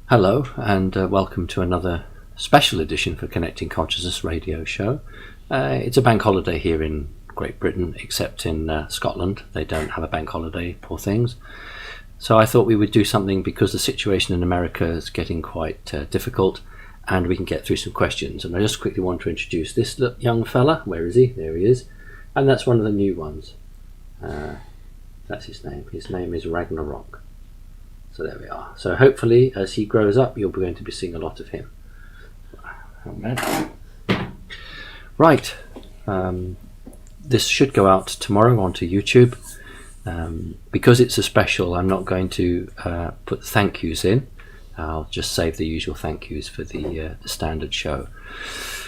Hello, and welcome to another special edition for Connecting Consciousness radio show. It's a bank holiday here in Great Britain, except in Scotland. They don't have a bank holiday, poor things. So I thought we would do something because the situation in America is getting quite difficult, and we can get through some questions. And I just quickly want to introduce this young fella. Where is he? There he is. And that's one of the new ones. That's his name. His name is Ragnarok. So there we are. So hopefully, as he grows up, you're going to be seeing a lot of him. Right. This should go out tomorrow onto YouTube. Because it's a special, I'm not going to put thank yous in. I'll just save the usual thank yous for the standard show.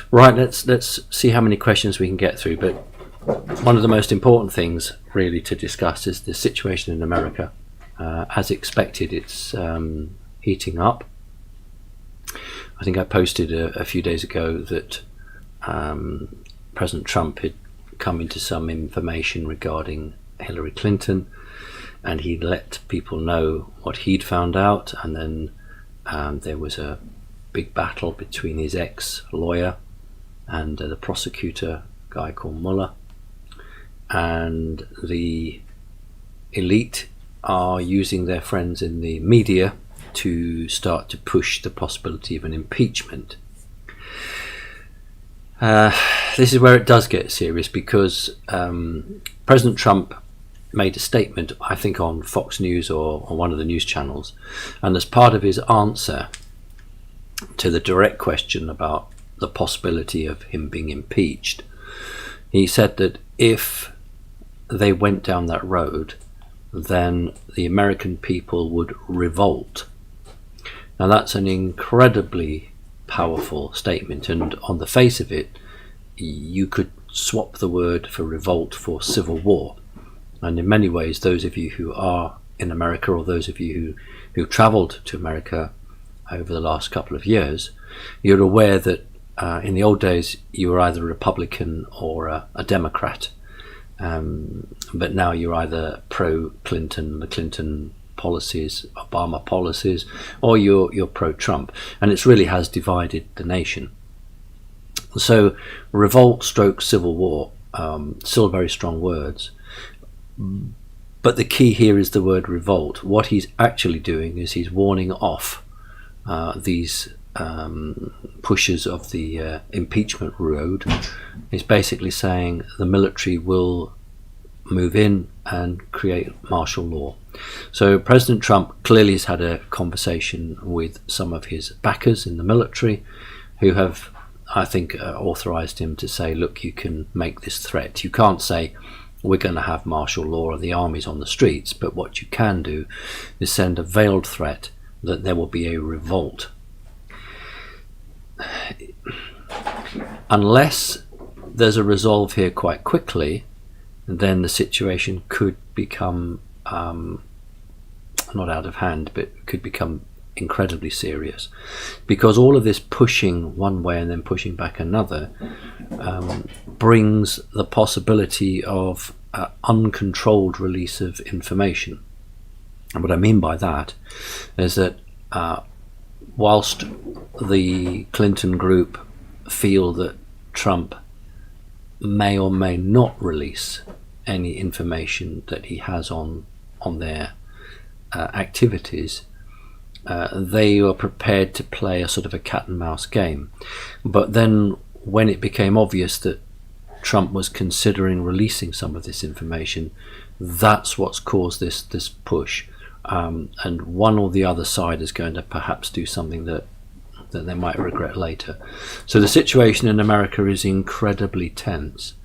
Right. Let's see how many questions we can get through. But one of the most important things, really, to discuss is the situation in America. As expected, it's heating up. I think I posted a few days ago that President Trump had come into some information regarding Hillary Clinton, and he let people know what he'd found out, and then there was a big battle between his ex-lawyer and the prosecutor, a guy called Mueller, and the elite are using their friends in the media to start to push the possibility of an impeachment. This is where it does get serious, because President Trump made a statement, I think on Fox News or on one of the news channels, and as part of his answer to the direct question about the possibility of him being impeached, he said that if they went down that road, then the American people would revolt. Now that's an incredibly powerful statement, and on the face of it, you could swap the word for revolt for civil war. And in many ways, those of you who are in America, or those of you who travelled to America over the last couple of years, you're aware that in the old days you were either a Republican or a Democrat. But now you're either pro-Clinton, the Clinton policies, Obama policies, or you're pro-Trump, and it really has divided the nation. So revolt stroke civil war, still very strong words, but the key here is the word revolt. What he's actually doing is he's warning off these pushers of the impeachment road. Is basically saying the military will move in and create martial law. So President Trump clearly has had a conversation with some of his backers in the military, who have, I think, authorized him to say, look, you can make this threat. You can't say we're going to have martial law or the army's on the streets, but what you can do is send a veiled threat that there will be a revolt. Unless there's a resolve here quite quickly, then the situation could become not out of hand, but could become incredibly serious, because all of this pushing one way and then pushing back another brings the possibility of uncontrolled release of information. And what I mean by that is that whilst the Clinton group feel that Trump may or may not release any information that he has on their activities, they are prepared to play a sort of a cat and mouse game. But then when it became obvious that Trump was considering releasing some of this information, that's what's caused this push, and one or the other side is going to perhaps do something that they might regret later. So the situation in America is incredibly tense.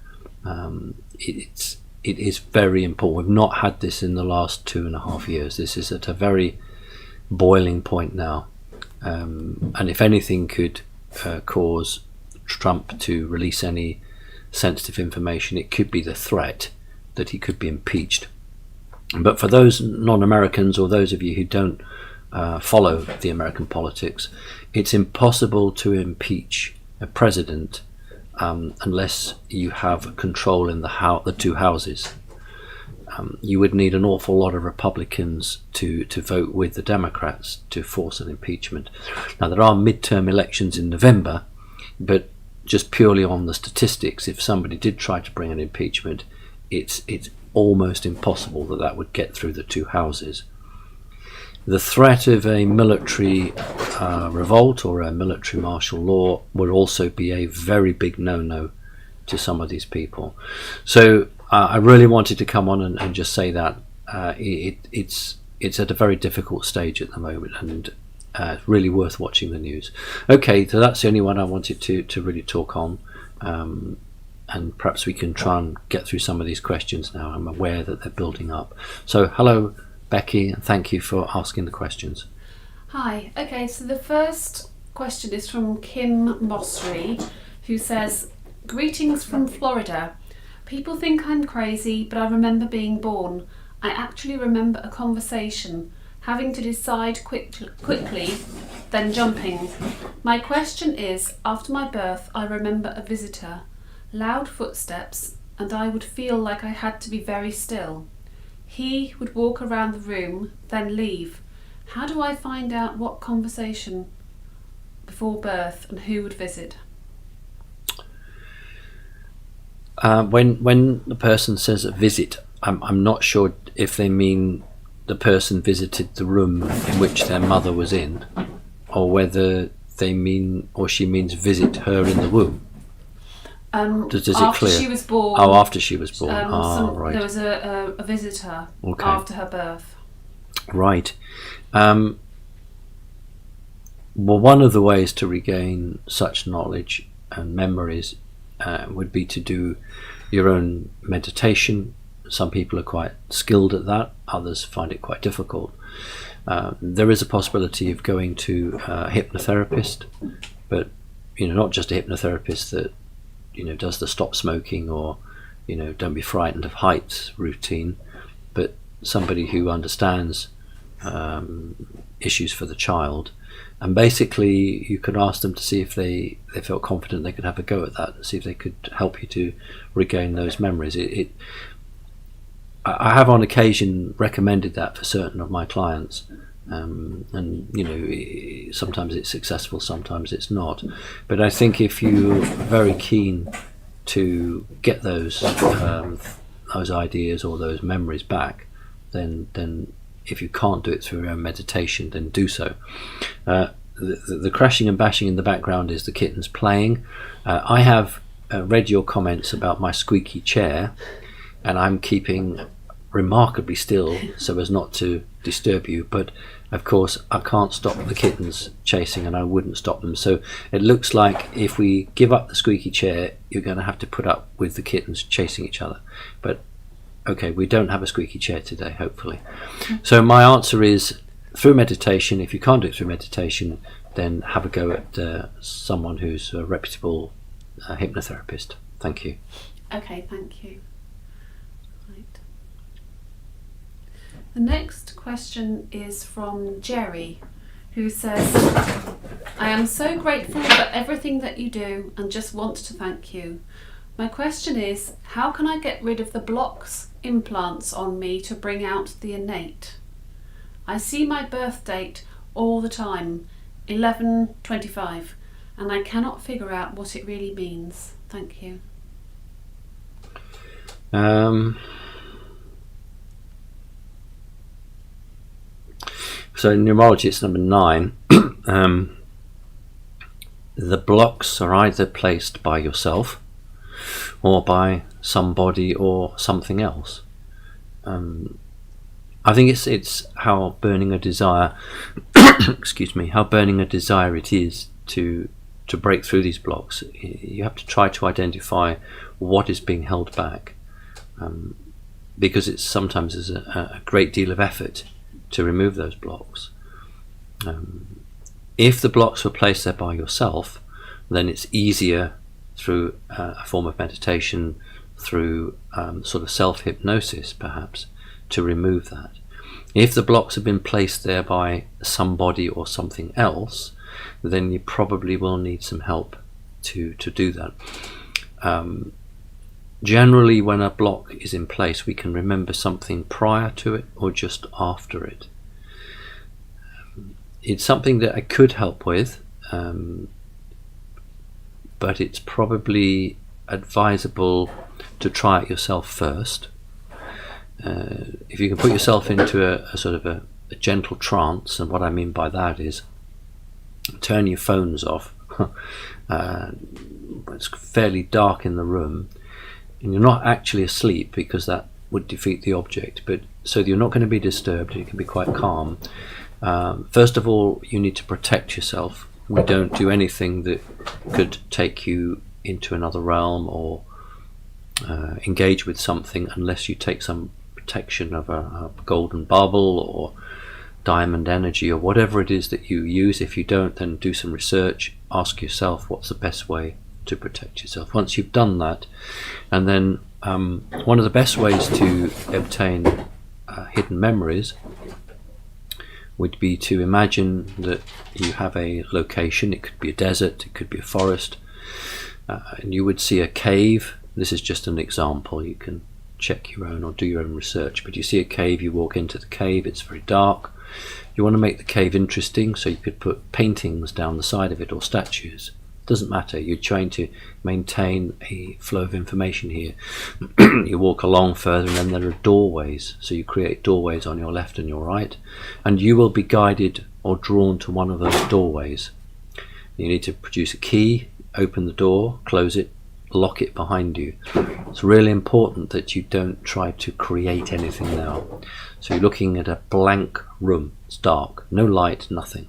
It is very important. We've not had this in the last 2.5 years. This is at a very boiling point now, and if anything could cause Trump to release any sensitive information, it could be the threat that he could be impeached. But for those non-Americans, or those of you who don't follow the American politics, it's impossible to impeach a president unless you have control in the two houses. you would need an awful lot of Republicans to vote with the Democrats to force an impeachment. Now, there are midterm elections in November, but just purely on the statistics, if somebody did try to bring an impeachment, it's almost impossible that would get through the two houses. The threat of a military revolt or a military martial law would also be a very big no-no to some of these people. So I really wanted to come on and just say that it's at a very difficult stage at the moment, and it's really worth watching the news. Okay, so that's the only one I wanted to really talk on, and perhaps we can try and get through some of these questions now. I'm aware that they're building up. So hello, Becky, and thank you for asking the questions. Hi. Okay, so the first question is from Kim Mossery, who says, "Greetings from Florida. People think I'm crazy, but I remember being born. I actually remember a conversation, having to decide quickly, then jumping. My question is, after my birth, I remember a visitor, loud footsteps, and I would feel like I had to be very still. He would walk around the room, then leave. How do I find out what conversation before birth and who would visit?" When the person says a visit, I'm not sure if they mean the person visited the room in which their mother was in, or whether they mean, or she means visit her in the womb. Does it after clear? She was born. Oh, after she was born. Right. There was a visitor after her birth. Right. Well, one of the ways to regain such knowledge and memories would be to do your own meditation. Some people are quite skilled at that, others find it quite difficult. There is a possibility of going to a hypnotherapist, but not just a hypnotherapist that does the stop smoking or don't be frightened of heights routine, but somebody who understands issues for the child. And basically you could ask them to see if they felt confident they could have a go at that, and see if they could help you to regain those memories. I have on occasion recommended that for certain of my clients, and sometimes it's successful, sometimes it's not. But I think if you're very keen to get those ideas or those memories back, then if you can't do it through your own meditation, then do so. The crashing and bashing in the background is the kittens playing. I have read your comments about my squeaky chair, and I'm keeping remarkably still so as not to disturb you, but of course I can't stop the kittens chasing, and I wouldn't stop them. So it looks like if we give up the squeaky chair, you're going to have to put up with the kittens chasing each other. But okay, we don't have a squeaky chair today, hopefully. So my answer is through meditation. If you can't do it through meditation, then have a go at someone who's a reputable hypnotherapist. Thank you. Okay, thank you. Right. The next question is from Jerry, who says, "I am so grateful for everything that you do and just want to thank you. My question is, how can I get rid of the blocks, implants on me to bring out the innate? I see my birth date all the time, 11/25, and I cannot figure out what it really means. Thank you." So in numerology it's number 9. The blocks are either placed by yourself or by somebody or something else. I think it's how burning a desire excuse me, how burning a desire it is to break through these blocks. You have to try to identify what is being held back, because it sometimes is a great deal of effort to remove those blocks. If the blocks were placed there by yourself, then it's easier through a form of meditation, through sort of self-hypnosis perhaps, to remove that. If the blocks have been placed there by somebody or something else, then you probably will need some help to do that. generally when a block is in place, we can remember something prior to it or just after it. It's something that I could help with, but it's probably advisable to try it yourself first. If you can put yourself into a sort of a gentle trance, and what I mean by that is turn your phones off. It's fairly dark in the room, and you're not actually asleep because that would defeat the object, but so you're not going to be disturbed. You can be quite calm. First of all, you need to protect yourself. We don't do anything that could take you into another realm or engage with something unless you take some protection of a golden bubble or diamond energy or whatever it is that you use. If you don't, then do some research. Ask yourself what's the best way to protect yourself. Once you've done that, and then one of the best ways to obtain hidden memories would be to imagine that you have a location. It could be a desert, it could be a forest, and you would see a cave. This is just an example. You can check your own or do your own research, but you see a cave, you walk into the cave, it's very dark. You want to make the cave interesting, so you could put paintings down the side of it or statues. Doesn't matter. You're trying to maintain a flow of information here. You walk along further, and then there are doorways, so you create doorways on your left and your right, and you will be guided or drawn to one of those doorways. You need to produce a key, open the door, close it, lock it behind you. It's really important that you don't try to create anything now. So you're looking at a blank room. It's dark, no light, nothing.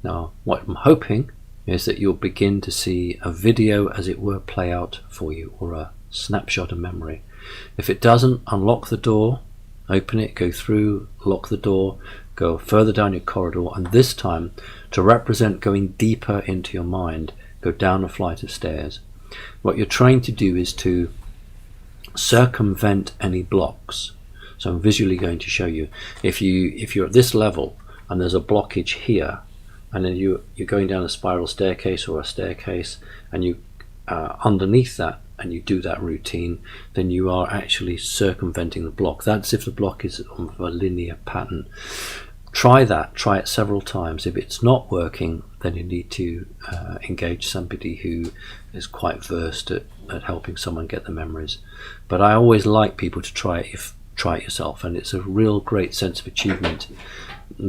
Now what I'm hoping is that you'll begin to see a video, as it were, play out for you, or a snapshot of memory. If it doesn't, unlock the door, open it, go through, lock the door, go further down your corridor, and this time, to represent going deeper into your mind, go down a flight of stairs. What you're trying to do is to circumvent any blocks. So I'm visually going to show you. If you're at this level and there's a blockage here, and then you're going down a spiral staircase or a staircase, and you underneath that, and you do that routine, then you are actually circumventing the block. That's if the block is of a linear pattern. Try that. Try it several times. If it's not working, then you need to engage somebody who is quite versed at helping someone get the memories. But I always like people to try it yourself, and it's a real great sense of achievement,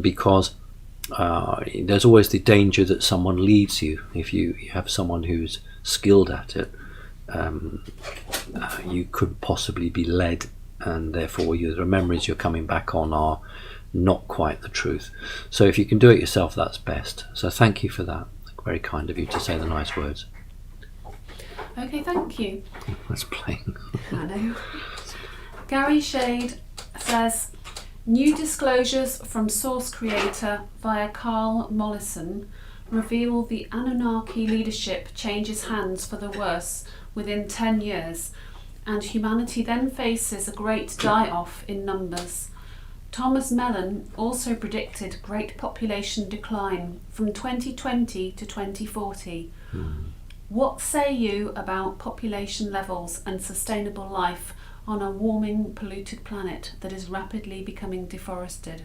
because there's always the danger that someone leads you. If you have someone who's skilled at it, you could possibly be led, and therefore the memories you're coming back on are not quite the truth. So if you can do it yourself, that's best. So thank you for that. Very kind of you to say the nice words. Okay, thank you. That's plain. I know. Gary Shade says, new disclosures from Source Creator via Carl Mollison reveal the Anunnaki leadership changes hands for the worse within 10 years, and humanity then faces a great die-off in numbers. Thomas Mellon also predicted great population decline from 2020 to 2040. What say you about population levels and sustainable life on a warming, polluted planet that is rapidly becoming deforested?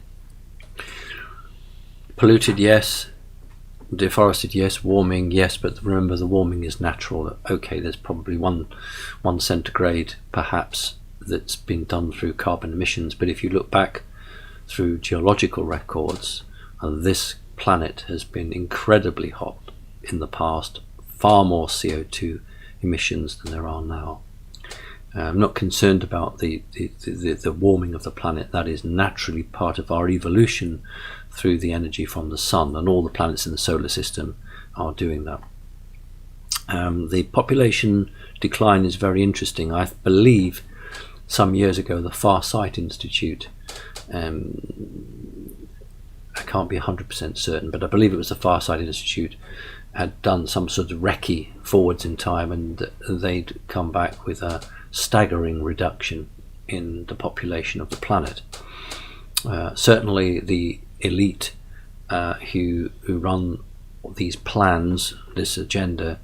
Polluted, yes. Deforested, yes. Warming, yes. But remember, the warming is natural. Okay, there's probably one centigrade, perhaps, that's been done through carbon emissions. But if you look back through geological records, this planet has been incredibly hot in the past. Far more CO2 emissions than there are now. I'm not concerned about the warming of the planet. That is naturally part of our evolution through the energy from the sun, and all the planets in the solar system are doing that. The population decline is very interesting. I believe some years ago the Farsight Institute, I can't be 100% certain, but I believe it was the Farsight Institute, had done some sort of recce forwards in time, and they'd come back with a staggering reduction in the population of the planet. Certainly the elite who run these plans, this agenda,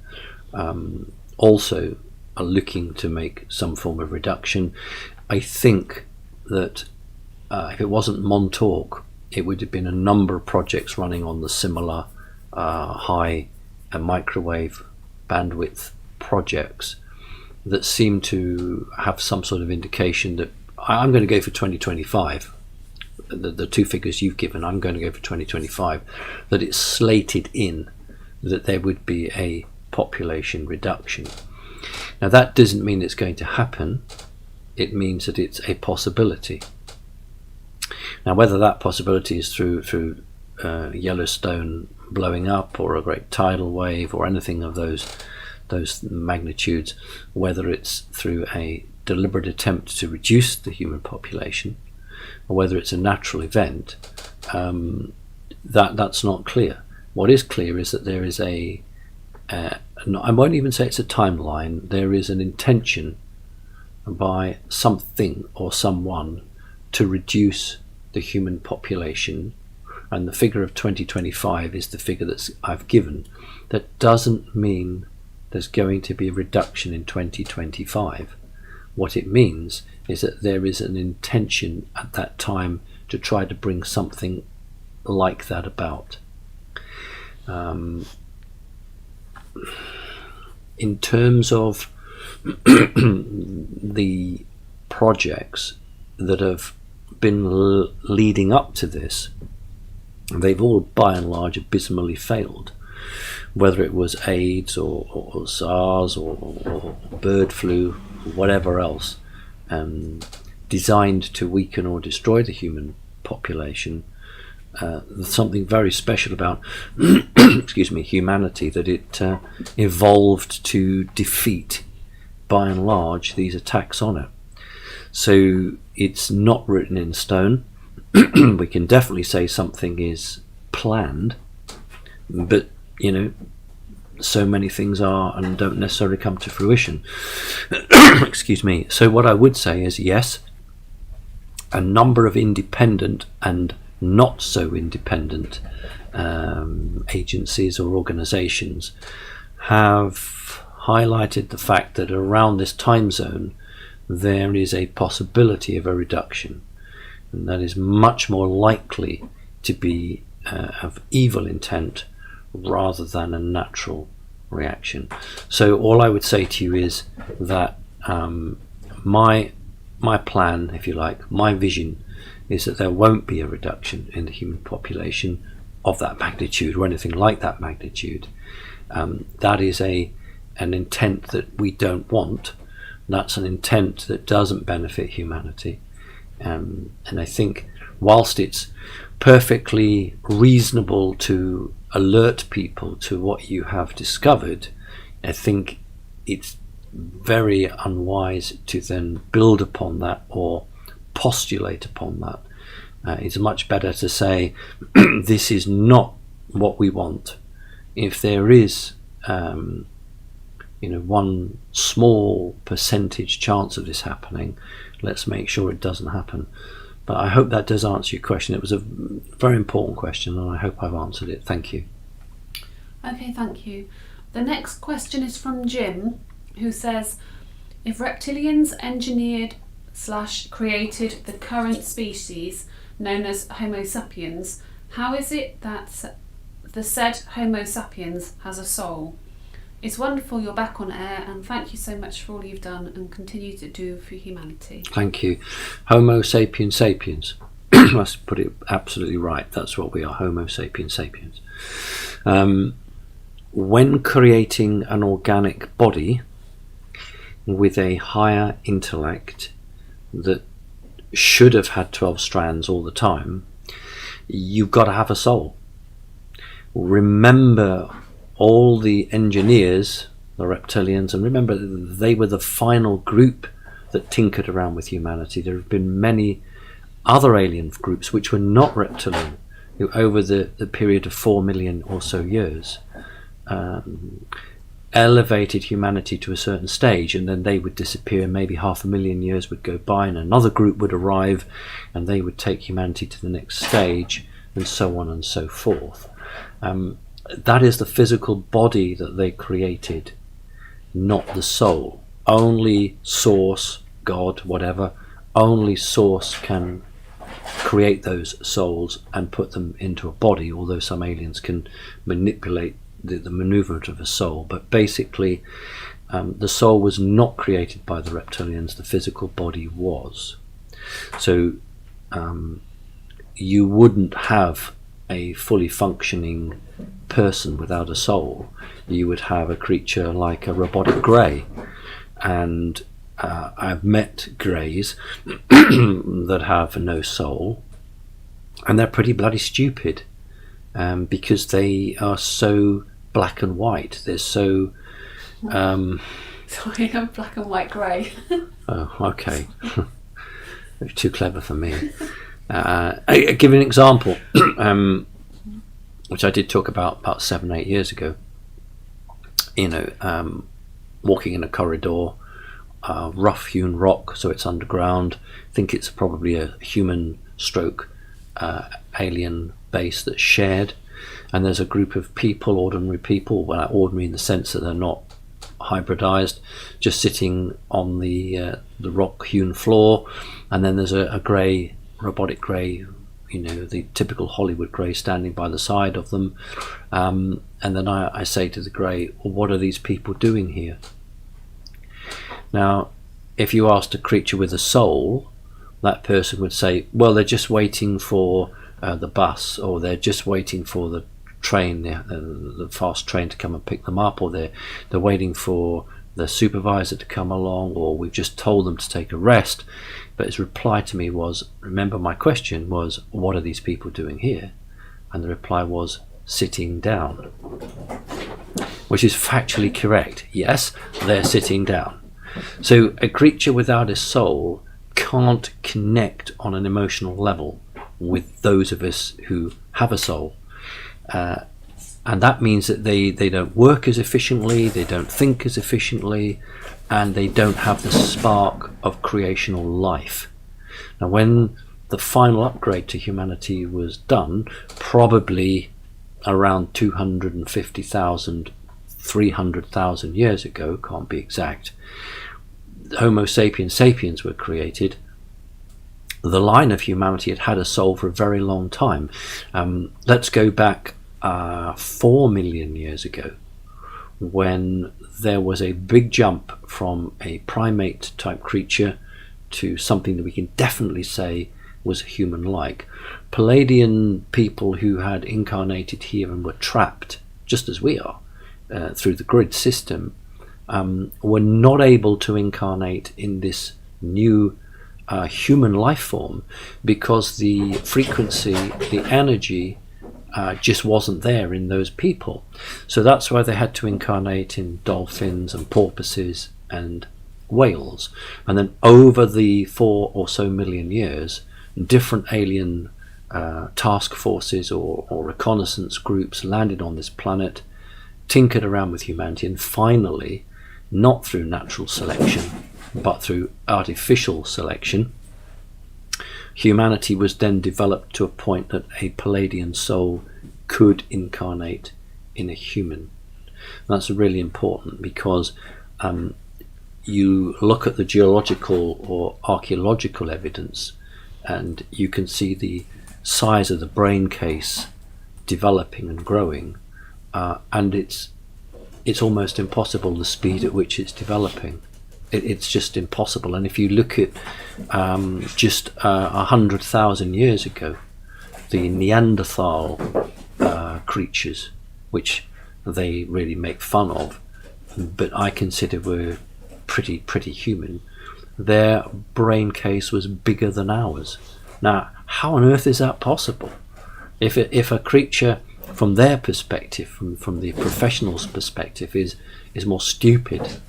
also are looking to make some form of reduction. I think that if it wasn't Montauk, it would have been a number of projects running on the similar high and microwave bandwidth projects that seem to have some sort of indication that I'm going to go for 2025. The two figures you've given, I'm going to go for 2025, that it's slated in that there would be a population reduction. Now that doesn't mean it's going to happen, it means that it's a possibility. Now whether that possibility is through Yellowstone blowing up, or a great tidal wave, or anything of those magnitudes, whether it's through a deliberate attempt to reduce the human population, or whether it's a natural event, that's not clear. What is clear is that there is I won't even say it's a timeline, there is an intention by something or someone to reduce the human population, and the figure of 2025 is the figure that I've given. That doesn't mean there's going to be a reduction in 2025. What it means is that there is an intention at that time to try to bring something like that about. In terms of the projects that have been leading up to this, they've all by and large abysmally failed. Whether it was AIDS or SARS or bird flu, whatever else, designed to weaken or destroy the human population, there's something very special about excuse me, humanity, that it evolved to defeat by and large these attacks on it. So it's not written in stone. We can definitely say something is planned, but so many things are and don't necessarily come to fruition. Excuse me. So what I would say is, yes, a number of independent and not so independent agencies or organizations have highlighted the fact that around this time zone there is a possibility of a reduction, and that is much more likely to be of evil intent rather than a natural reaction. So all I would say to you is that my plan, if you like, my vision, is that there won't be a reduction in the human population of that magnitude or anything like that magnitude. That is an intent that we don't want. That's an intent that doesn't benefit humanity. And I think whilst it's perfectly reasonable to alert people to what you have discovered, I think it's very unwise to then build upon that or postulate upon that. It's much better to say this is not what we want. If there is one small percentage chance of this happening, let's make sure it doesn't happen. But I hope that does answer your question. It was a very important question, and I hope I've answered it. Thank you. Okay, thank you. The next question is from Jim, who says, if reptilians engineered/created the current species known as Homo sapiens, how is it that the said Homo sapiens has a soul? It's wonderful you're back on air, and thank you so much for all you've done and continue to do for humanity. Thank you. Homo sapiens sapiens. Let's put it absolutely right. That's what we are, Homo sapiens sapiens. When creating an organic body with a higher intellect that should have had 12 strands all the time, you've got to have a soul. Remember all the engineers, the reptilians, and remember they were the final group that tinkered around with humanity. There have been many other alien groups which were not reptilian, who over the period of 4 million or so years elevated humanity to a certain stage, and then they would disappear. Maybe 500,000 years would go by and another group would arrive and they would take humanity to the next stage, and so on and so forth. That is the physical body that they created, not the soul. only Source, God, whatever, only Source can create those souls and put them into a body, although some aliens can manipulate the movement of a soul. But basically, the soul was not created by the reptilians, the physical body was. So you wouldn't have a fully functioning person without a soul. You would have a creature like a robotic grey. And I've met greys that have no soul, and they're pretty bloody stupid, because they are so black and white. They're so Sorry, I'm black and white grey. oh, okay. They're too clever for me. I give an example, which I did talk about 7-8 years ago. Walking in a corridor, rough hewn rock, so it's underground. I think it's probably a human stroke alien base that's shared, and there's a group of people, ordinary people, well, ordinary in the sense that they're not hybridized, just sitting on the rock hewn floor, and then there's a grey, robotic grey, the typical Hollywood grey standing by the side of them, and then I say to the grey, well, what are these people doing here? Now, if you asked a creature with a soul, that person would say, well, they're just waiting for the bus, or they're just waiting for the train, the fast train to come and pick them up, or they're waiting for the supervisor to come along, or we've just told them to take a rest. But his reply to me was, remember my question was, what are these people doing here? And the reply was, sitting down, which is factually correct. Yes, they're sitting down. So a creature without a soul can't connect on an emotional level with those of us who have a soul. And that means that they don't work as efficiently, they don't think as efficiently, and they don't have the spark of creational life. Now, when the final upgrade to humanity was done, probably around 250,000, 300,000 years ago, can't be exact, Homo sapiens sapiens were created. The line of humanity had a soul for a very long time. Let's go back 4 million years ago, when there was a big jump from a primate type creature to something that we can definitely say was human-like. Palladian people who had incarnated here and were trapped, just as we are, through the grid system, were not able to incarnate in this new human life form because the frequency, the energy, just wasn't there in those people. So that's why they had to incarnate in dolphins and porpoises and whales. And then over the 4 or so million years, different alien task forces or reconnaissance groups landed on this planet, tinkered around with humanity, and finally, not through natural selection but through artificial selection, humanity was then developed to a point that a Palladian soul could incarnate in a human. That's really important because you look at the geological or archaeological evidence and you can see the size of the brain case developing and growing, and it's almost impossible the speed at which it's developing. It's just impossible. And if you look at just 100,000 years ago, the Neanderthal creatures, which they really make fun of, but I consider were pretty human, their brain case was bigger than ours. Now, how on earth is that possible? If a creature, from their perspective, from the professional's perspective, is more stupid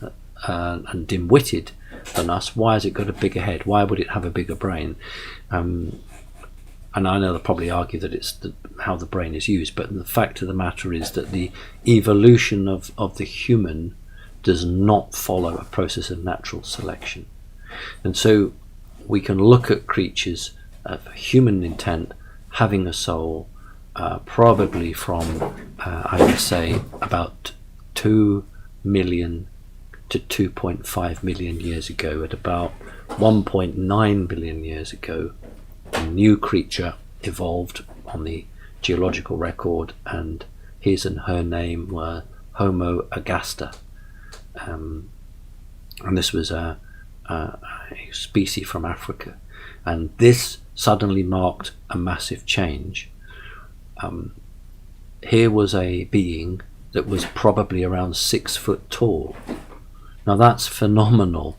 and dim-witted than us, why has it got a bigger head? Why would it have a bigger brain? And I know they'll probably argue that it's how the brain is used, but the fact of the matter is that the evolution of the human does not follow a process of natural selection. And so we can look at creatures of human intent having a soul, probably from, I would say, about 2 million to 2.5 million years ago. At about 1.9 billion years ago, a new creature evolved on the geological record, and his and her name were Homo agaster. And this was a species from Africa. And this suddenly marked a massive change. Here was a being that was probably around 6 foot tall. Now that's phenomenal,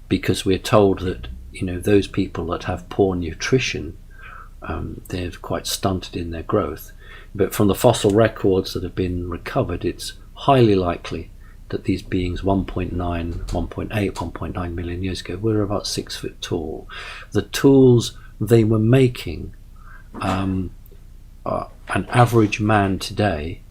because we're told that, you know, those people that have poor nutrition, they're quite stunted in their growth. But from the fossil records that have been recovered, it's highly likely that these beings 1.9, 1.8, 1.9 million years ago were about 6 foot tall. The tools they were making, an average man today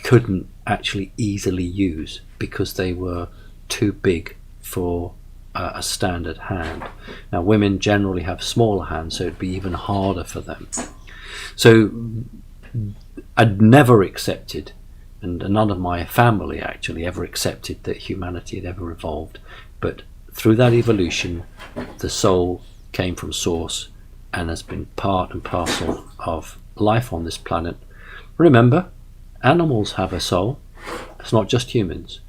couldn't actually easily use, because they were too big for a standard hand. Now women generally have smaller hands, so it'd be even harder for them. So I'd never accepted, and none of my family actually ever accepted, that humanity had ever evolved. But through that evolution, the soul came from source and has been part and parcel of life on this planet. Remember, animals have a soul. It's not just humans.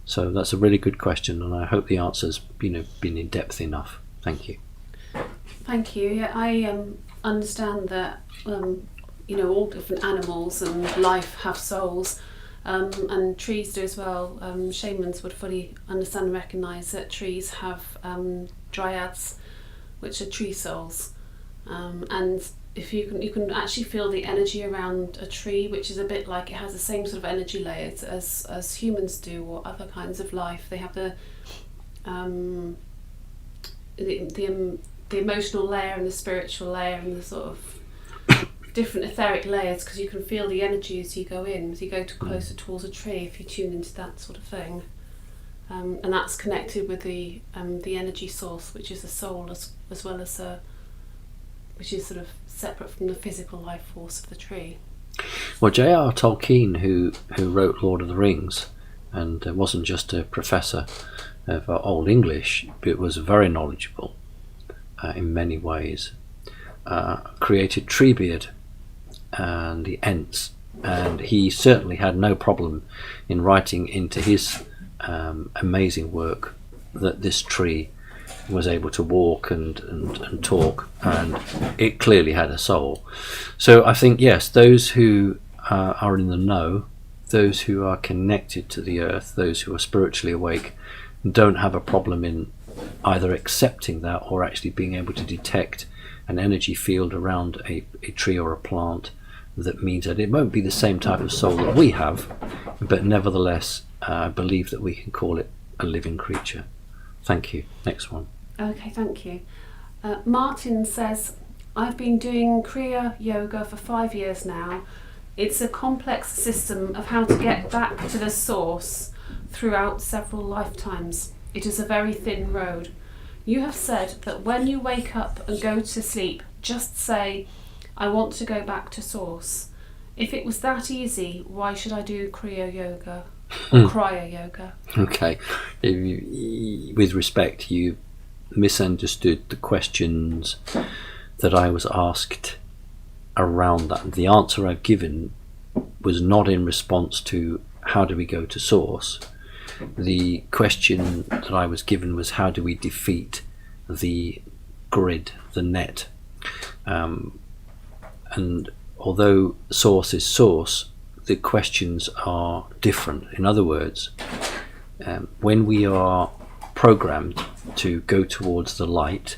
So that's a really good question, and I hope the answer's been in depth enough. Thank you. Thank you. Yeah, I understand that all different animals and life have souls, and trees do as well. Shamans would fully understand and recognise that trees have dryads, which are tree souls, and if you can actually feel the energy around a tree, which is a bit like, it has the same sort of energy layers as humans do, or other kinds of life. They have the emotional layer and the spiritual layer and the sort of different etheric layers, because you can feel the energy as you go in, as you go closer towards a tree, if you tune into that sort of thing. And that's connected with the energy source, which is the soul, as well as which is sort of separate from the physical life force of the tree. Well, J.R. Tolkien, who wrote Lord of the Rings, and wasn't just a professor of Old English, but was very knowledgeable in many ways, created Treebeard and the Ents, and he certainly had no problem in writing into his amazing work that this tree was able to walk and talk, and it clearly had a soul. So I think, yes, those who are in the know, those who are connected to the earth, those who are spiritually awake, don't have a problem in either accepting that or actually being able to detect an energy field around a tree or a plant that means that it won't be the same type of soul that we have, but nevertheless I believe that we can call it a living creature. Thank you. Next one. Okay, thank you. Martin says, I've been doing Kriya Yoga for 5 years now. It's a complex system of how to get back to the source throughout several lifetimes. It is a very thin road. You have said that when you wake up and go to sleep, just say, I want to go back to source. If it was that easy, why should I do Kriya Yoga or Kriya Yoga? Okay. With respect, you misunderstood the questions that I was asked around that. The answer I've given was not in response to how do we go to source. The question that I was given was how do we defeat the grid, the net. And although source is source, the questions are different. In other words, when we are programmed to go towards the light,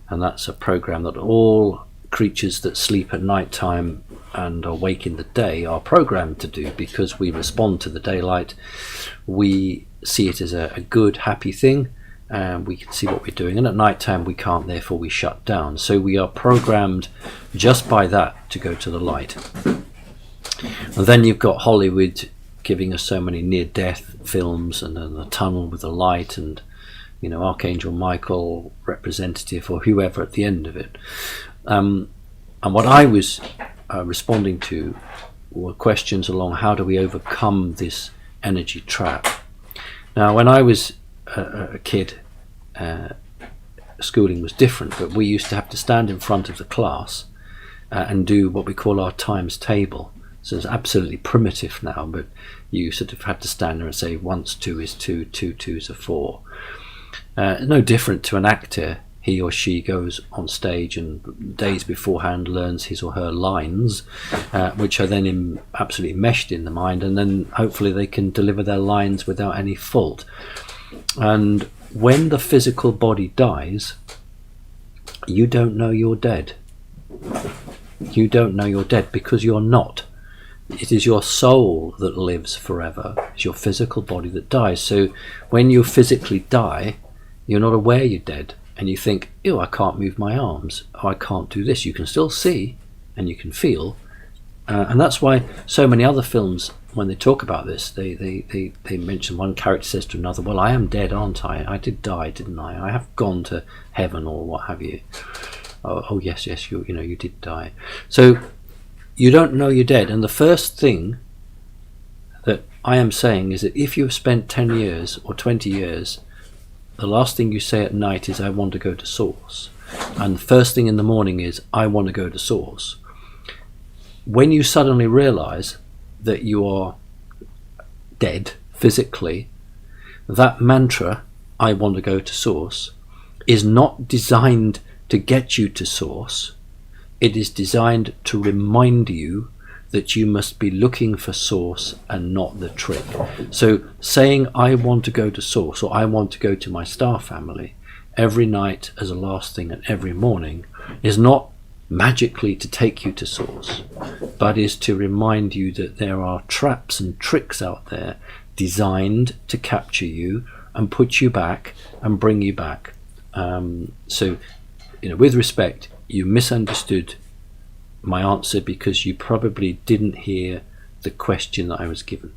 and that's a program that all creatures that sleep at night time and are awake in the day are programmed to do, because we respond to the daylight, we see it as a good, happy thing, and we can see what we're doing, and at night time we can't, therefore we shut down. So we are programmed just by that to go to the light. And then you've got Hollywood giving us so many near-death films, and then the tunnel with the light, and Archangel Michael representative or whoever at the end of it. And what I was responding to were questions along how do we overcome this energy trap. Now, when I was a kid, schooling was different, but we used to have to stand in front of the class and do what we call our times table. So it's absolutely primitive now, but you sort of had to stand there and say, once 2 is 2, 2 2s are 4. No different to an actor. He or she goes on stage and days beforehand learns his or her lines, which are then absolutely meshed in the mind, and then hopefully they can deliver their lines without any fault. And when the physical body dies, you don't know you're dead. You don't know you're dead because you're not. It is your soul that lives forever. It's your physical body that dies. So when you physically die, you're not aware you're dead. And you think, ew, I can't move my arms. Oh, I can't do this. You can still see and you can feel. And that's why so many other films, when they talk about this, they mention, one character says to another, well, I am dead, aren't I? I did die, didn't I? I have gone to heaven or what have you. Oh yes, you did die. So you don't know you're dead. And the first thing that I am saying is that if you've spent 10 years or 20 years, the last thing you say at night is, I want to go to Source. And the first thing in the morning is, I want to go to Source. When you suddenly realize that you are dead physically, that mantra, I want to go to Source, is not designed to get you to Source. It is designed to remind you that you must be looking for Source and not the trick. So saying I want to go to Source, or I want to go to my star family every night as a last thing and every morning, is not magically to take you to Source, but is to remind you that there are traps and tricks out there designed to capture you and put you back and bring you back. So with respect, you misunderstood my answer because you probably didn't hear the question that I was given.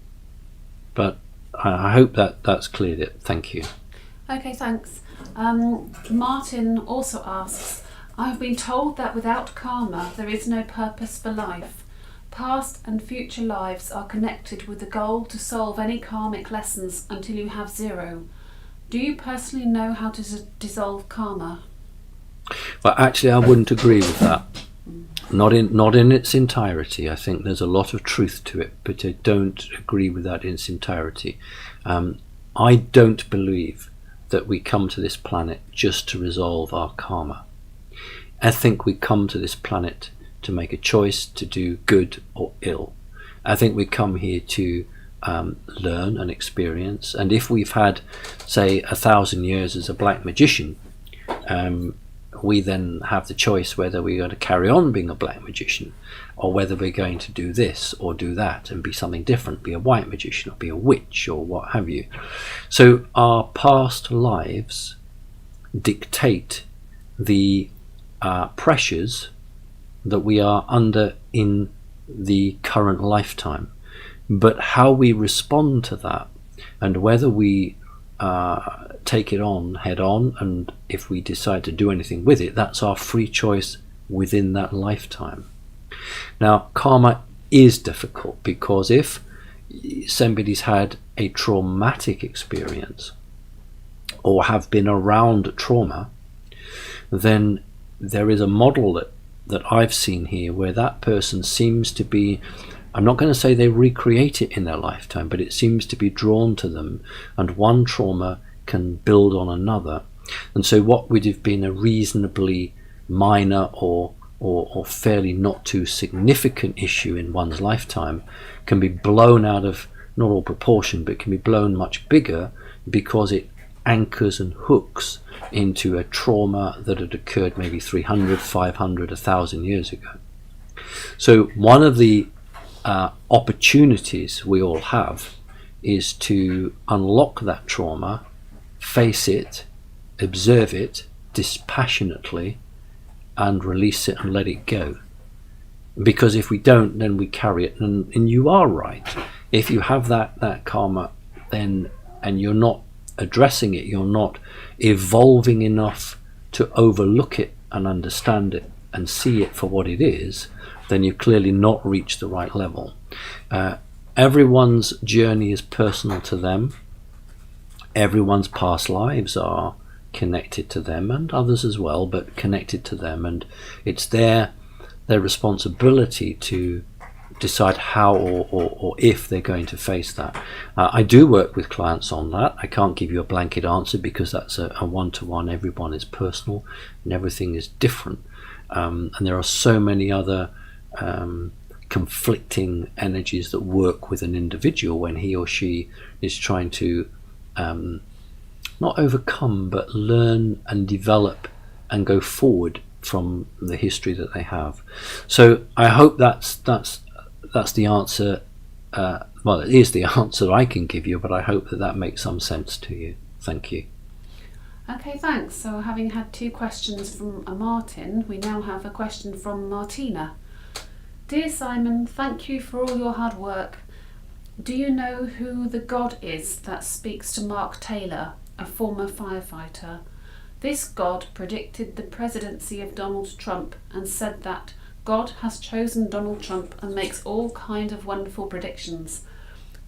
But I hope that's cleared it. Thank you. Okay, thanks. Martin also asks, I've been told that without karma there is no purpose for life. Past and future lives are connected with the goal to solve any karmic lessons until you have 0. Do you personally know how to dissolve karma? Well, actually, I wouldn't agree with that. Not in its entirety. I think there's a lot of truth to it, but I don't agree with that in its entirety. I don't believe that we come to this planet just to resolve our karma. I think we come to this planet to make a choice to do good or ill. I think we come here to learn and experience. And if we've had, say, 1,000 years as a black magician, we then have the choice whether we're going to carry on being a black magician or whether we're going to do this or do that and be something different, be a white magician or be a witch or what have you. So our past lives dictate the pressures that we are under in the current lifetime. But how we respond to that and whether we take it on head on, and if we decide to do anything with it, that's our free choice within that lifetime. Now, karma is difficult because if somebody's had a traumatic experience or have been around trauma, then there is a model that I've seen here where that person seems to be, I'm not going to say they recreate it in their lifetime, but it seems to be drawn to them, and one trauma can build on another. And so what would have been a reasonably minor or fairly not too significant issue in one's lifetime can be blown out of, not all proportion, but can be blown much bigger because it anchors and hooks into a trauma that had occurred maybe 300, 500, 1,000 years ago. So one of the opportunities we all have is to unlock that trauma, face it, observe it dispassionately, and release it and let it go. Because if we don't, then we carry it. And you are right. If you have that karma, then, and you're not addressing it, you're not evolving enough to overlook it and understand it and see it for what it is, then you've clearly not reached the right level. Everyone's journey is personal to them. everyone's past lives are connected to them, and others as well, but connected to them, and it's their responsibility to decide how or if they're going to face that. I do work with clients on that. I can't give you a blanket answer because that's a one-to-one. Everyone is personal and everything is different, and there are so many other conflicting energies that work with an individual when he or she is trying to not overcome but learn and develop and go forward from the history that they have. So I hope that's the answer. Well, it is the answer I can give you, but I hope that makes some sense to you. Thank you. Okay, thanks. So having had 2 questions from Martin, we now have a question from Martina. Dear Simon, thank you for all your hard work. Do you know who the God is that speaks to Mark Taylor, a former firefighter? This God predicted the presidency of Donald Trump and said that God has chosen Donald Trump and makes all kinds of wonderful predictions.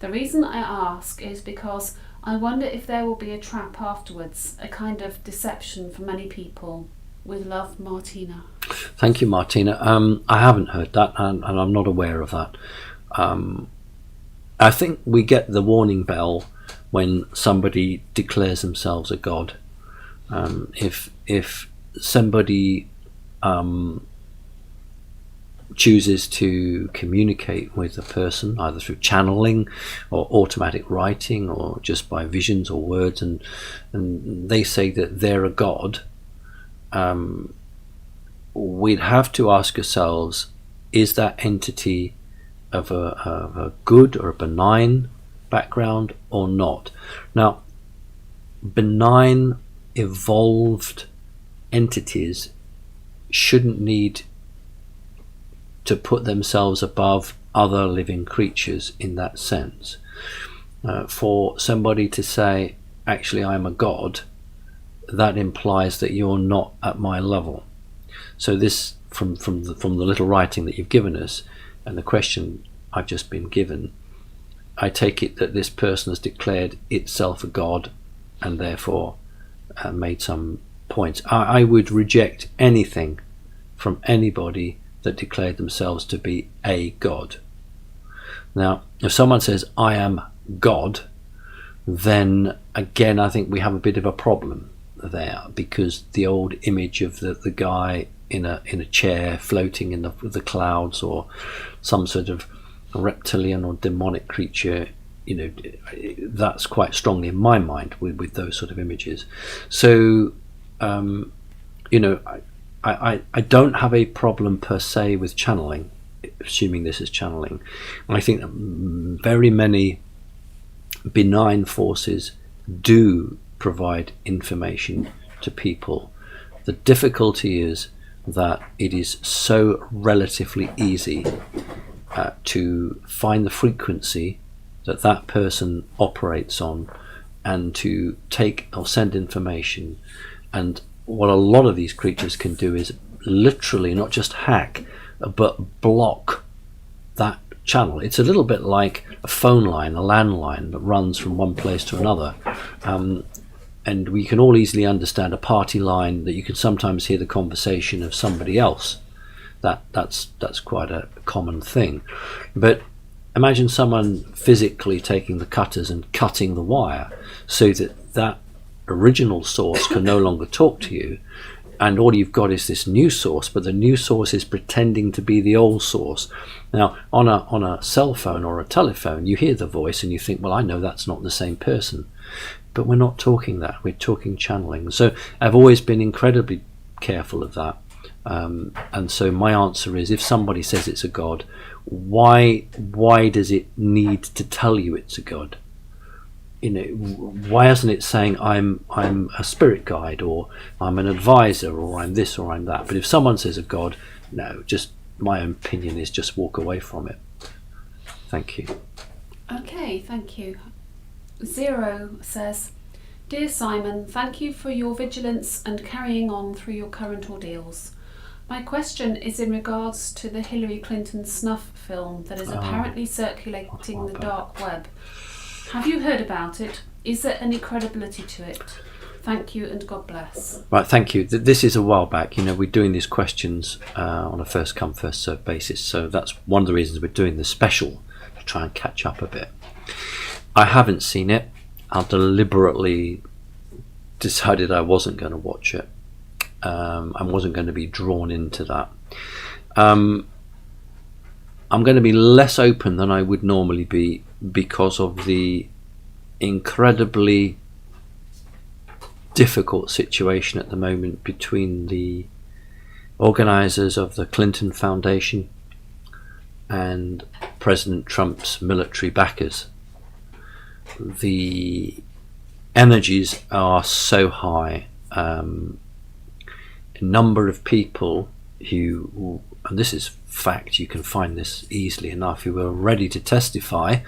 The reason I ask is because I wonder if there will be a trap afterwards, a kind of deception for many people. With love, Martina. Thank you, Martina. I haven't heard that, and I'm not aware of that. I think we get the warning bell when somebody declares themselves a god. If somebody chooses to communicate with a person either through channeling or automatic writing or just by visions or words, and they say that they're a god, we'd have to ask ourselves, is that entity of a good or a benign background or not? Now, benign evolved entities shouldn't need to put themselves above other living creatures in that sense. For somebody to say, actually I'm a god, that implies that you're not at my level. So this, from the little writing that you've given us and the question I've just been given, I take it that this person has declared itself a god and therefore made some points. I would reject anything from anybody that declared themselves to be a god. Now, if someone says, I am God, then again I think we have a bit of a problem there, because the old image of the guy in a chair floating in the clouds, or some sort of reptilian or demonic creature, that's quite strongly in my mind with those sort of images. So I don't have a problem per se with channeling, assuming this is channeling. I think that very many benign forces do provide information to people. The difficulty is that it is so relatively easy to find the frequency that person operates on and to take or send information. And what a lot of these creatures can do is literally not just hack but block that channel. It's a little bit like a phone line, a landline that runs from one place to another, and we can all easily understand a party line that you can sometimes hear the conversation of somebody else. That's quite a common thing. But imagine someone physically taking the cutters and cutting the wire so that original source can no longer talk to you, and all you've got is this new source, but the new source is pretending to be the old source. Now, on a cell phone or a telephone, you hear the voice and you think, well, I know that's not the same person. But we're not talking that, we're talking channeling. So I've always been incredibly careful of that. And so my answer is, if somebody says it's a god, why does it need to tell you it's a god? Why isn't it saying I'm a spirit guide, or I'm an advisor, or I'm this or I'm that? But if someone says a god, no, just my own opinion is just walk away from it. Thank you. Okay, thank you. Zero says, Dear Simon, thank you for your vigilance and carrying on through your current ordeals. My question is in regards to the Hillary Clinton snuff film that is apparently circulating the dark web. Have you heard about it? Is there any credibility to it? Thank you and God bless. Right, thank you. This is a while back. We're doing these questions on a first come, first served basis. So that's one of the reasons we're doing the special, to try and catch up a bit. I haven't seen it. I deliberately decided I wasn't going to watch it. I wasn't going to be drawn into that. I'm going to be less open than I would normally be because of the incredibly difficult situation at the moment between the organisers of the Clinton Foundation and President Trump's military backers. The energies are so high. A number of people who, and this is fact, you can find this easily enough, who were ready to testify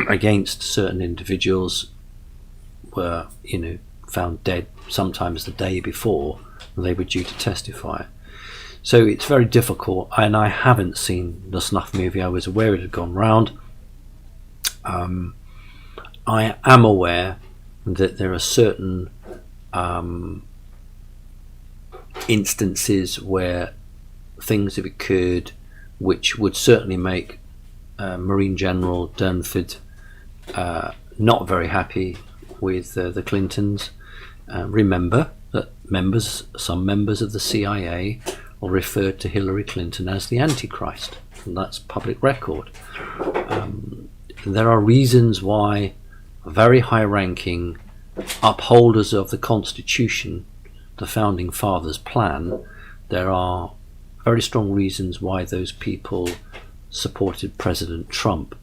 against certain individuals were, found dead sometimes the day before they were due to testify. So it's very difficult, and I haven't seen the snuff movie. I was aware it had gone round. I am aware that there are certain instances where things have occurred which would certainly make Marine General Durnford not very happy with the Clintons. Remember that some members of the CIA referred to Hillary Clinton as the Antichrist, and that's public record. There are reasons why very high-ranking upholders of the Constitution, the Founding Fathers' plan, there are very strong reasons why those people supported President Trump.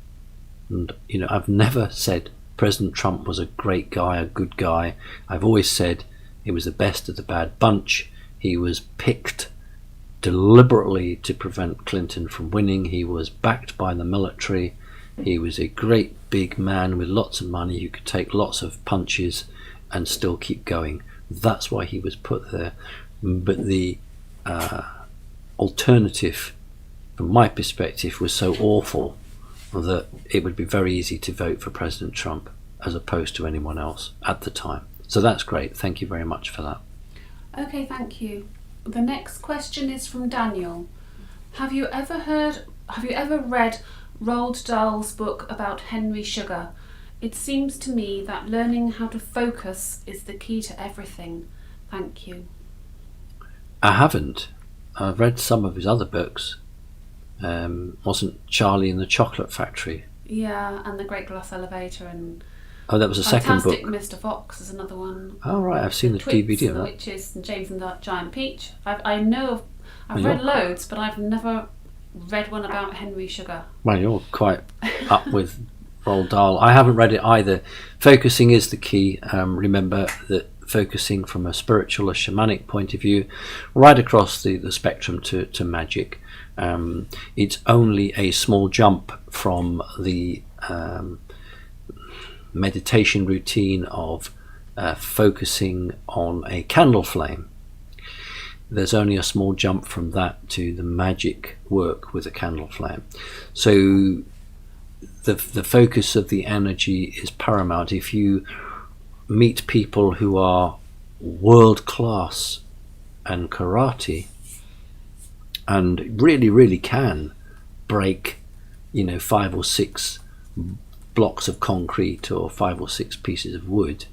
And I've never said President Trump was a great guy, a good guy. I've always said he was the best of the bad bunch. He was picked deliberately to prevent Clinton from winning. He was backed by the military. He was a great big man with lots of money who could take lots of punches and still keep going. That's why he was put there. But the alternative, from my perspective, was so awful that it would be very easy to vote for President Trump as opposed to anyone else at the time. So that's great. Thank you very much for that. Okay, thank you. The next question is from Daniel. Have you ever read Roald Dahl's book about Henry Sugar? It seems to me that learning how to focus is the key to everything. Thank you. I haven't. I've read some of his other books. Wasn't Charlie and the Chocolate Factory? Yeah, and The Great Glass Elevator, and that was a second book. Fantastic Mr. Fox is another one. Oh right, I've seen the Twits, DVD of The that. Witches, and James and the Giant Peach. I've read loads, but I've never read one about Henry Sugar. Well, you're quite up with Roald Dahl. I haven't read it either. Focusing is the key. Remember that focusing from a spiritual, a shamanic point of view, right across the spectrum to magic. It's only a small jump from the meditation routine of focusing on a candle flame. There's only a small jump from that to the magic work with a candle flame. So the focus of the energy is paramount. If you meet people who are world class and karate and really can break 5 or 6 blocks of concrete or 5 or 6 pieces of wood,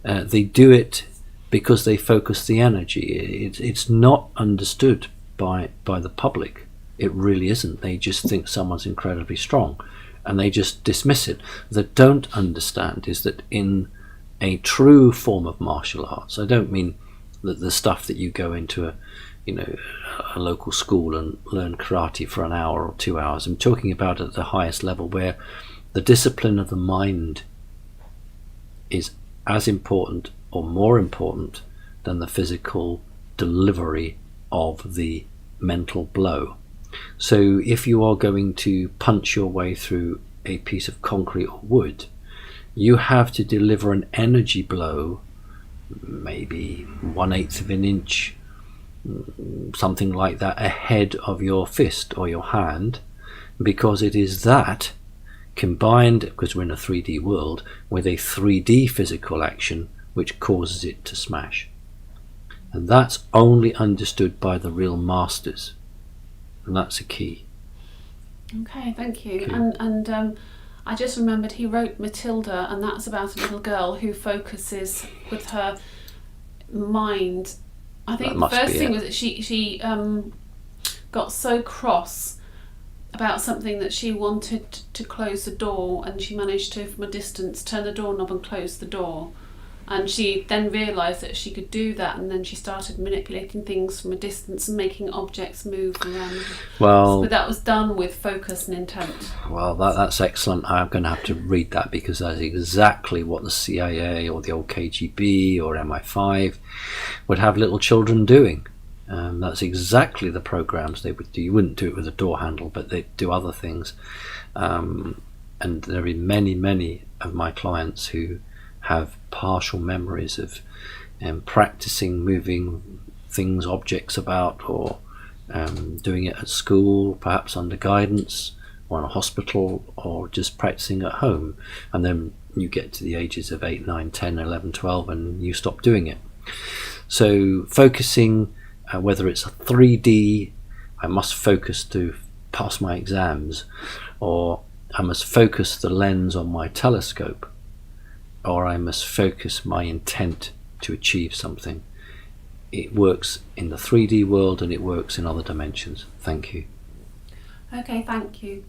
they do it because they focus the energy. It's not understood by the public. It really isn't. They just think someone's incredibly strong and they just dismiss it. What they don't understand is that in a true form of martial arts, I don't mean the stuff that you go into a local school and learn karate for an hour or 2 hours. I'm talking about at the highest level, where the discipline of the mind is as important or more important than the physical delivery of the mental blow. So if you are going to punch your way through a piece of concrete or wood, you have to deliver an energy blow, maybe 1/8 of an inch, something like that, ahead of your fist or your hand, because it is that combined, because we're in a 3D world, with a 3D physical action which causes it to smash. And that's only understood by the real masters, and that's a key. Okay, thank you. Okay. And I just remembered he wrote Matilda, and that's about a little girl who focuses with her mind. I think the first thing was that she got so cross about something that she wanted to close the door, and she managed to, from a distance, turn the doorknob and close the door. And she then realised that she could do that, and then she started manipulating things from a distance and making objects move around. Well, but that was done with focus and intent. Well, that's excellent. I'm going to have to read that, because that's exactly what the CIA or the old KGB or MI5 would have little children doing. That's exactly the programs they would do. You wouldn't do it with a door handle, but they'd do other things. And there are many of my clients who have partial memories of practicing moving things, objects about, or doing it at school, perhaps under guidance, or in a hospital, or just practicing at home. And then you get to the ages of 8, 9, 10, 11, 12, and you stop doing it. So focusing, whether it's a 3D, I must focus to pass my exams, or I must focus the lens on my telescope, or I must focus my intent to achieve something. It works in the 3D world, and it works in other dimensions. Thank you. Okay, thank you.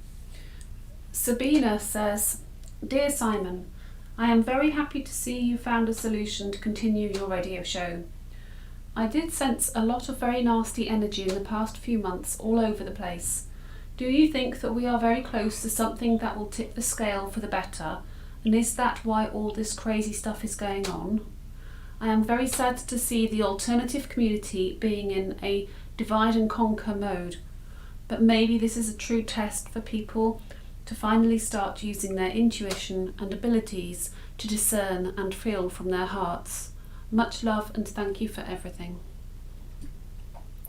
Sabina says, Dear Simon, I am very happy to see you found a solution to continue your radio show. I did sense a lot of very nasty energy in the past few months all over the place. Do you think that we are very close to something that will tip the scale for the better? And is that why all this crazy stuff is going on? I am very sad to see the alternative community being in a divide and conquer mode. But maybe this is a true test for people to finally start using their intuition and abilities to discern and feel from their hearts. Much love and thank you for everything.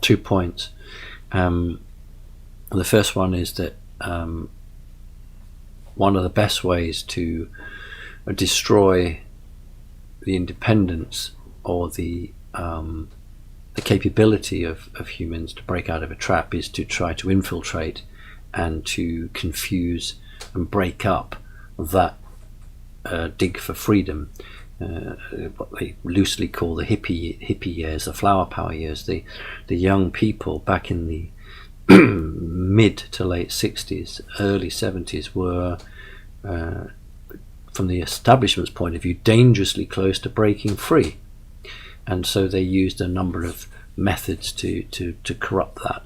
2 points. The first one is that one of the best ways to destroy the independence or the capability of humans to break out of a trap is to try to infiltrate and to confuse and break up that dig for freedom, what they loosely call the hippie years, the flower power years. The young people back in the mid to late 60s, early 70s were, from the establishment's point of view, dangerously close to breaking free, and so they used a number of methods to corrupt that.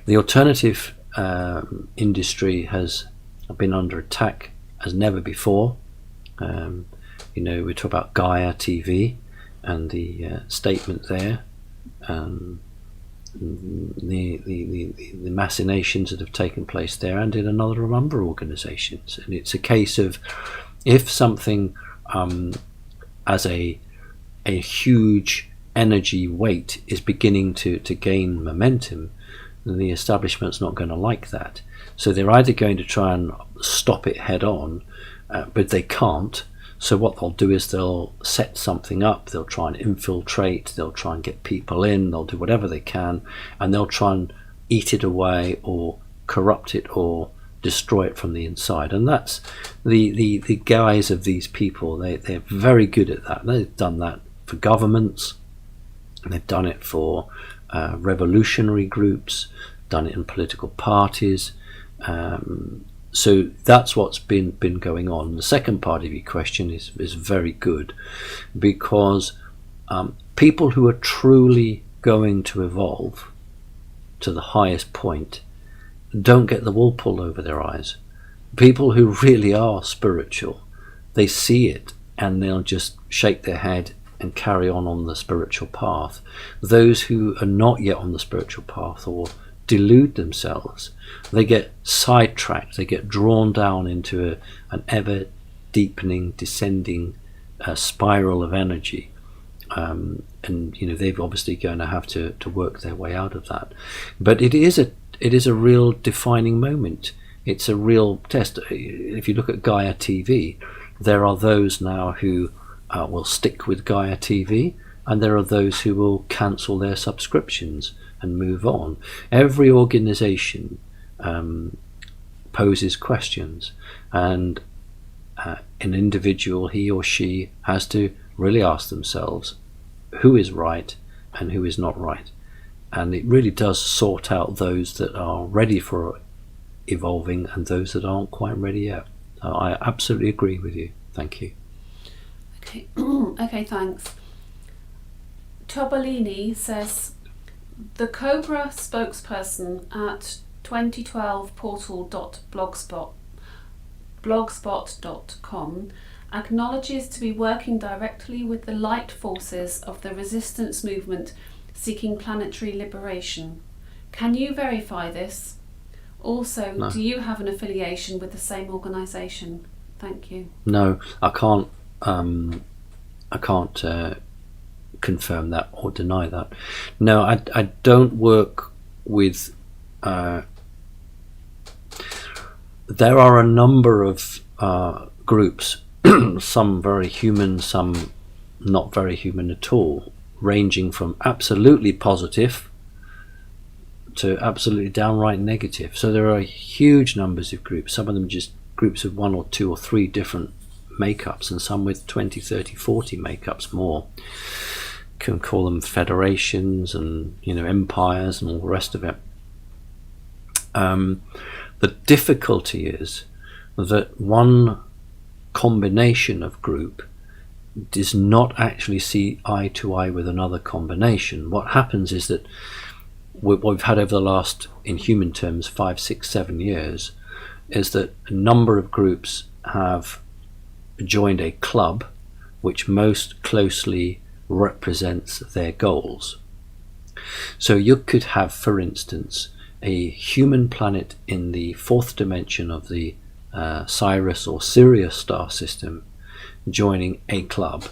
The alternative industry has been under attack as never before. We talk about Gaia TV and the statement there, the machinations that have taken place there, and in another number of organisations. And it's a case of, if something as a huge energy weight is beginning to gain momentum, then the establishment's not going to like that. So they're either going to try and stop it head on, but they can't. So what they'll do is they'll set something up, they'll try and infiltrate, they'll try and get people in, they'll do whatever they can, and they'll try and eat it away or corrupt it or destroy it from the inside. And that's the guise of these people. They're very good at that. They've done that for governments, they've done it for revolutionary groups, done it in political parties. So that's what's been going on. The second part of your question is very good, because people who are truly going to evolve to the highest point don't get the wool pulled over their eyes. People who really are spiritual, they see it and they'll just shake their head and carry on the spiritual path. Those who are not yet on the spiritual path or delude themselves, they get sidetracked, they get drawn down into an ever deepening, descending spiral of energy, and they're obviously going to have to work their way out of that. But it is a real defining moment it's a real test. If you look at Gaia TV, there are those now who will stick with Gaia TV, and there are those who will cancel their subscriptions and move on. Every organization poses questions, and an individual, he or she, has to really ask themselves who is right and who is not right. And it really does sort out those that are ready for evolving and those that aren't quite ready yet. So I absolutely agree with you. Thank you. Okay, okay, thanks. Tobolini says, the Cobra spokesperson at 2012portal.blogspot.com acknowledges to be working directly with the light forces of the resistance movement seeking planetary liberation. Can you verify this? Also, No. Do you have an affiliation with the same organisation? Thank you. No, I can't. I can't confirm that or deny that. No, I don't work with. There are a number of groups, some very human, some not very human at all, ranging from absolutely positive to absolutely downright negative. So there are huge numbers of groups, some of them just groups of 1 or 2 or 3 different makeups, and some with 20, 30, 40 makeups more. Can call them federations and empires and all the rest of it. The difficulty is that one combination of group does not actually see eye to eye with another combination. What happens is that what we've had over the last, in human terms, 5, 6, 7 years, is that a number of groups have joined a club which most closely represents their goals. So you could have, for instance, a human planet in the 4th dimension of the Sirius or Sirius star system joining a club,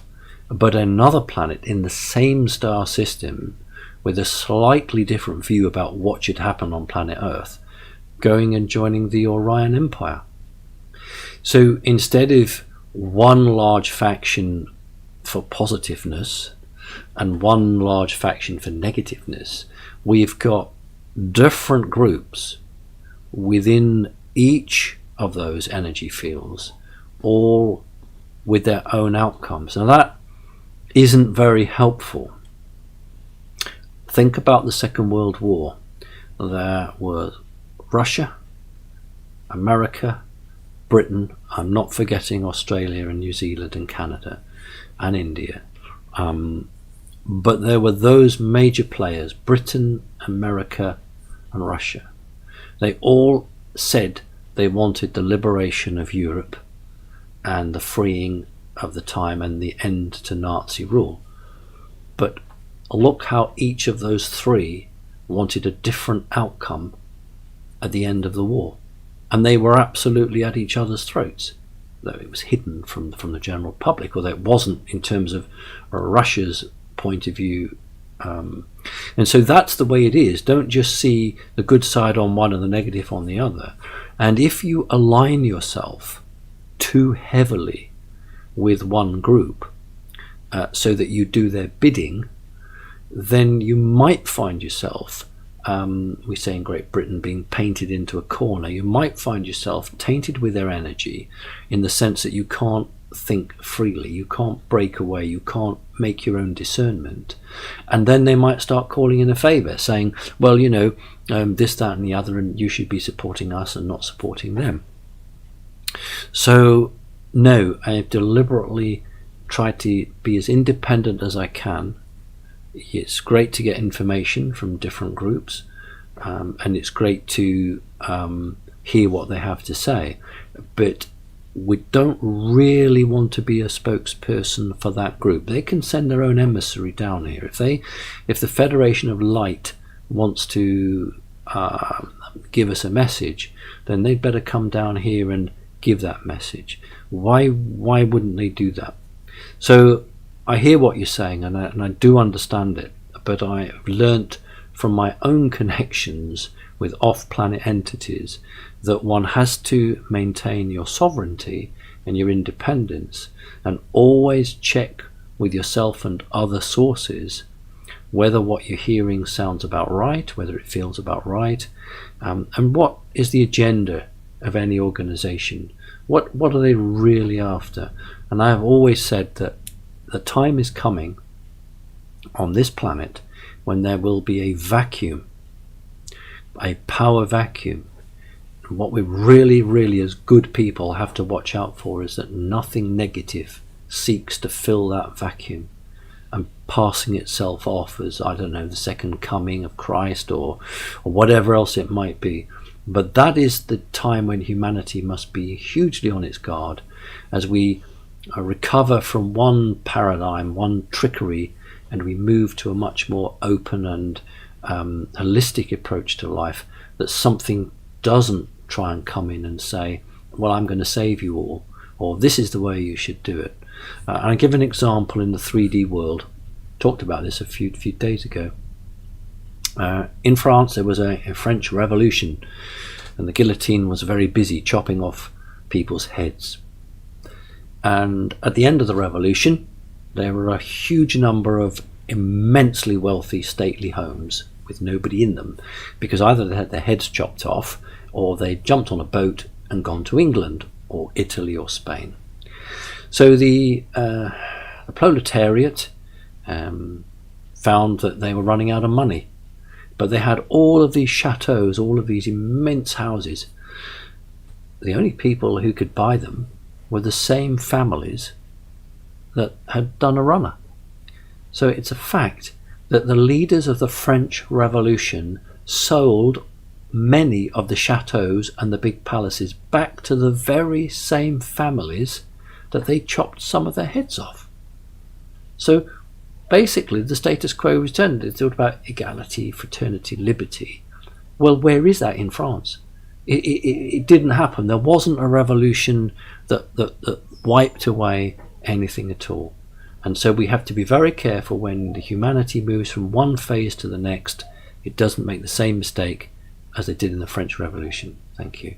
but another planet in the same star system with a slightly different view about what should happen on planet Earth going and joining the Orion Empire. So instead of one large faction for positiveness and one large faction for negativeness, we've got different groups within each of those energy fields, all with their own outcomes. Now that isn't very helpful. Think about the Second World War. There were Russia, America, Britain, I'm not forgetting Australia and New Zealand and Canada and India. But there were those major players, Britain, America and Russia. They all said they wanted the liberation of Europe and the freeing of the time and the end to Nazi rule. But look how each of those three wanted a different outcome at the end of the war. And they were absolutely at each other's throats, though it was hidden from the general public, although it wasn't in terms of Russia's point of view. And so that's the way it is. Don't just see the good side on one and the negative on the other. And if you align yourself too heavily with one group so that you do their bidding, then you might find yourself, we say in Great Britain, being painted into a corner. You might find yourself tainted with their energy in the sense that you can't think freely, you can't break away, you can't make your own discernment. And then they might start calling in a favour, saying, well, this, that and the other, and you should be supporting us and not supporting them. So no, I have deliberately tried to be as independent as I can. It's great to get information from different groups, and it's great to hear what they have to say, but we don't really want to be a spokesperson for that group. They can send their own emissary down here. If the Federation of Light wants to give us a message, then they'd better come down here and give that message. Why wouldn't they do that? So I hear what you're saying, and I do understand it, but I've learnt from my own connections with off-planet entities, that one has to maintain your sovereignty and your independence, and always check with yourself and other sources whether what you're hearing sounds about right, whether it feels about right, and what is the agenda of any organization. What are they really after? And I have always said that the time is coming on this planet when there will be a vacuum, a power vacuum. And what we really as good people have to watch out for is that nothing negative seeks to fill that vacuum and passing itself off as, I don't know, the second coming of Christ or whatever else it might be. But that is the time when humanity must be hugely on its guard as we recover from one paradigm, one trickery, and we move to a much more open and holistic approach to life, that something doesn't try and come in and say, well, I'm going to save you all, or this is the way you should do it. I give an example in the 3D world. Talked about this a few days ago. In France there was a French Revolution, and the guillotine was very busy chopping off people's heads. And at the end of the revolution there were a huge number of immensely wealthy stately homes with nobody in them, because either they had their heads chopped off or they jumped on a boat and gone to England or Italy or Spain. So the proletariat found that they were running out of money, but they had all of these chateaus, all of these immense houses. The only people who could buy them were the same families that had done a runner. So it's a fact that the leaders of the French Revolution sold many of the chateaus and the big palaces back to the very same families that they chopped some of their heads off. So basically the status quo returned. It's all about equality, fraternity, liberty. Well, where is that in France? It didn't happen. There wasn't a revolution that wiped away anything at all. And so we have to be very careful when the humanity moves from one phase to the next, it doesn't make the same mistake as they did in the French Revolution. Thank you.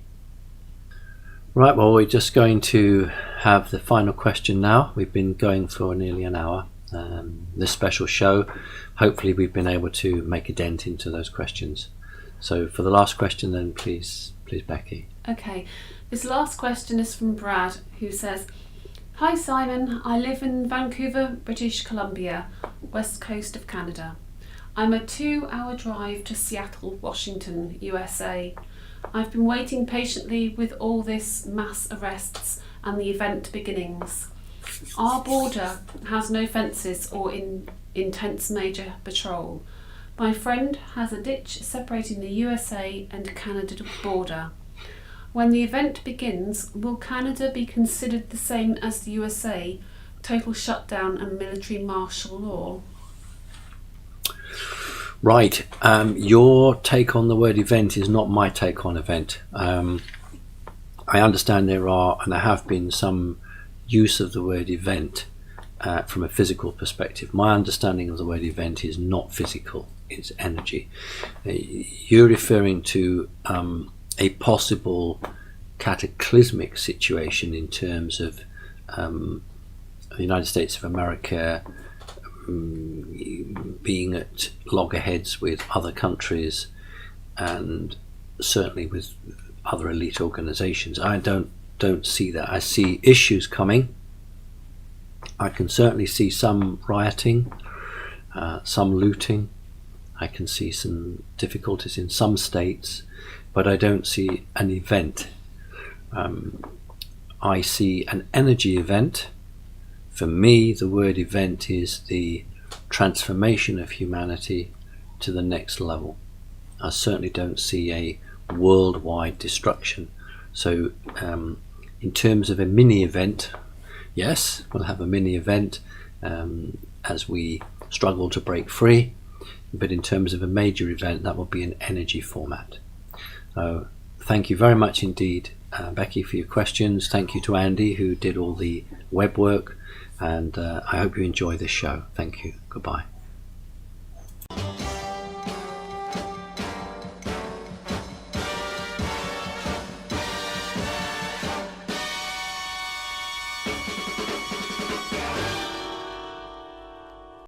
Right, well, we're just going to have the final question now. We've been going for nearly an hour. This special show, hopefully we've been able to make a dent into those questions. So for the last question then, please Becky. Okay, this last question is from Brad, who says, "Hi Simon, I live in Vancouver, British Columbia, west coast of Canada. I'm a 2-hour drive to Seattle, Washington, USA. I've been waiting patiently with all this mass arrests and the event beginnings. Our border has no fences or intense major patrol. My friend has a ditch separating the USA and Canada border. When the event begins, will Canada be considered the same as the USA, total shutdown and military martial law?" Right, your take on the word event is not my take on event. I understand there are, and there have been, some use of the word event from a physical perspective. My understanding of the word event is not physical, it's energy. You're referring to a possible cataclysmic situation in terms of the United States of America being at loggerheads with other countries and certainly with other elite organizations. I don't see that. I see issues coming. I can certainly see some rioting, some looting. I can see some difficulties in some states, but I don't see an event. I see an energy event. For me, the word event is the transformation of humanity to the next level. I certainly don't see a worldwide destruction. So in terms of a mini event, yes, we'll have a mini event as we struggle to break free, but in terms of a major event, that will be an energy format. Thank you very much indeed, Becky, for your questions. Thank you to Andy, who did all the web work, and I hope you enjoy this show. Thank you. Goodbye.